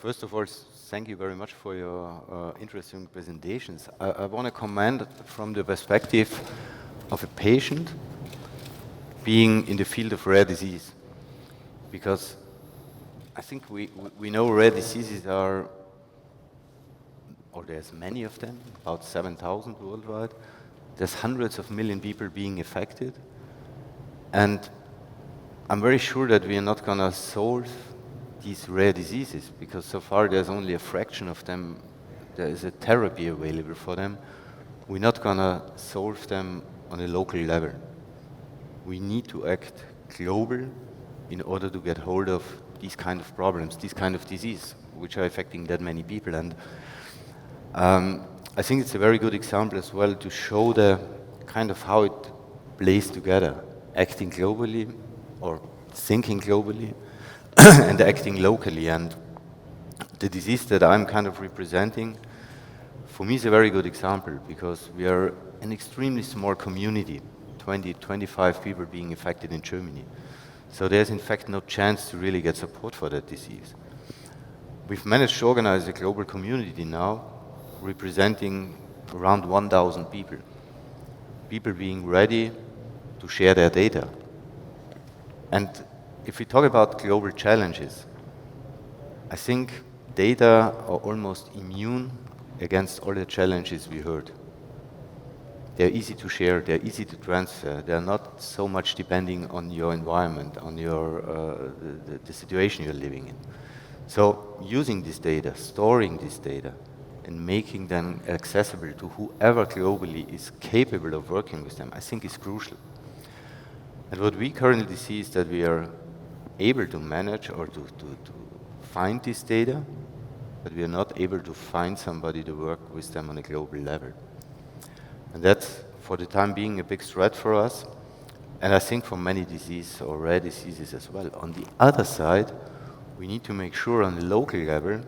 first of all, thank you very much for your interesting presentations. I want to comment from the perspective of a patient being in the field of rare disease, because I think we know rare diseases are, or there's many of them, about 7,000 worldwide. There's hundreds of million people being affected, and I'm very sure that we are not going to solve these rare diseases, because so far there's only a fraction of them. There is a therapy available for them. We're not going to solve them on a local level. We need to act global in order to get hold of these kind of problems, these kind of disease, which are affecting that many people. And I think it's a very good example as well to show the kind of how it plays together, acting globally or thinking globally and acting locally. And the disease that I'm kind of representing, for me, is a very good example, because we are an extremely small community, 20, 25 people being affected in Germany. So there's in fact no chance to really get support for that disease. We've managed to organize a global community now, representing around 1,000 people. People being ready to share their data. And if we talk about global challenges, I think data are almost immune against all the challenges we heard. They're easy to share, they're easy to transfer, they're not so much depending on your environment, on your the situation you're living in. So using this data, storing this data, and making them accessible to whoever globally is capable of working with them, I think is crucial. And what we currently see is that we are able to manage or to find this data, but we are not able to find somebody to work with them on a global level. And that's, for the time being, a big threat for us, and I think for many diseases or rare diseases as well. On the other side, we need to make sure on the local level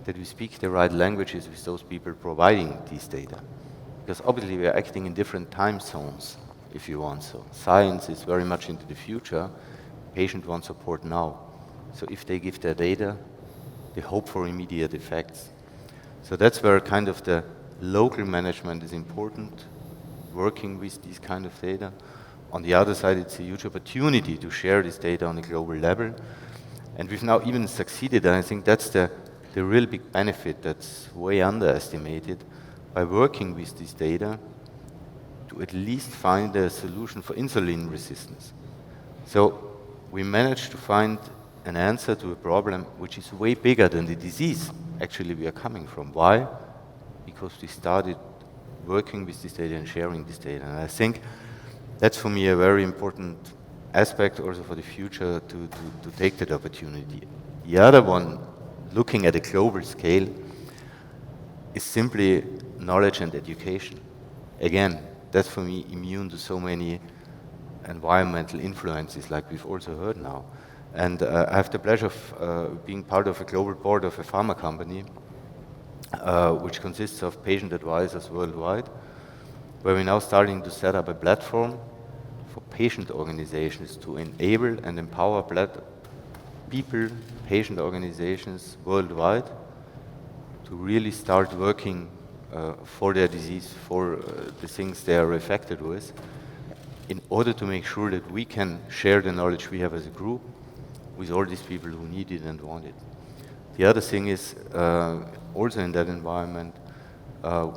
that we speak the right languages with those people providing these data. Because obviously we are acting in different time zones, if you want so. Science is very much into the future. Patient wants support now. So if they give their data, they hope for immediate effects. So that's where kind of the local management is important, working with these kind of data. On the other side, it's a huge opportunity to share this data on a global level. And we've now even succeeded, and I think that's the real big benefit that's way underestimated, by working with this data to at least find a solution for insulin resistance. So we managed to find an answer to a problem which is way bigger than the disease actually we are coming from. Why? Because we started working with this data and sharing this data. And I think that's for me a very important aspect also for the future to take that opportunity. The other one, looking at a global scale, is simply knowledge and education. Again, that's for me immune to so many environmental influences like we've also heard now. And I have the pleasure of being part of a global board of a pharma company which consists of patient advisors worldwide, where we're now starting to set up a platform for patient organizations to enable and empower people, patient organizations worldwide to really start working for their disease, for the things they are affected with, in order to make sure that we can share the knowledge we have as a group with all these people who need it and want it. The other thing is, also in that environment,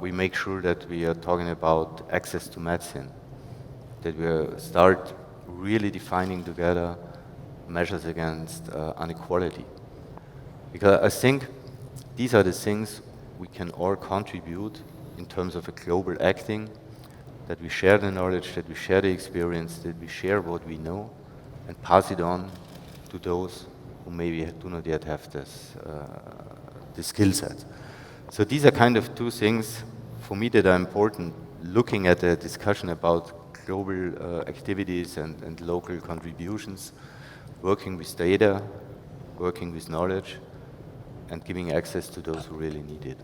we make sure that we are talking about access to medicine, that we start really defining together measures against inequality. Because I think these are the things we can all contribute in terms of a global acting, that we share the knowledge, that we share the experience, that we share what we know and pass it on to those who maybe do not yet have this the skill set. So these are kind of two things for me that are important, looking at the discussion about global activities and local contributions, working with data, working with knowledge, and giving access to those who really need it.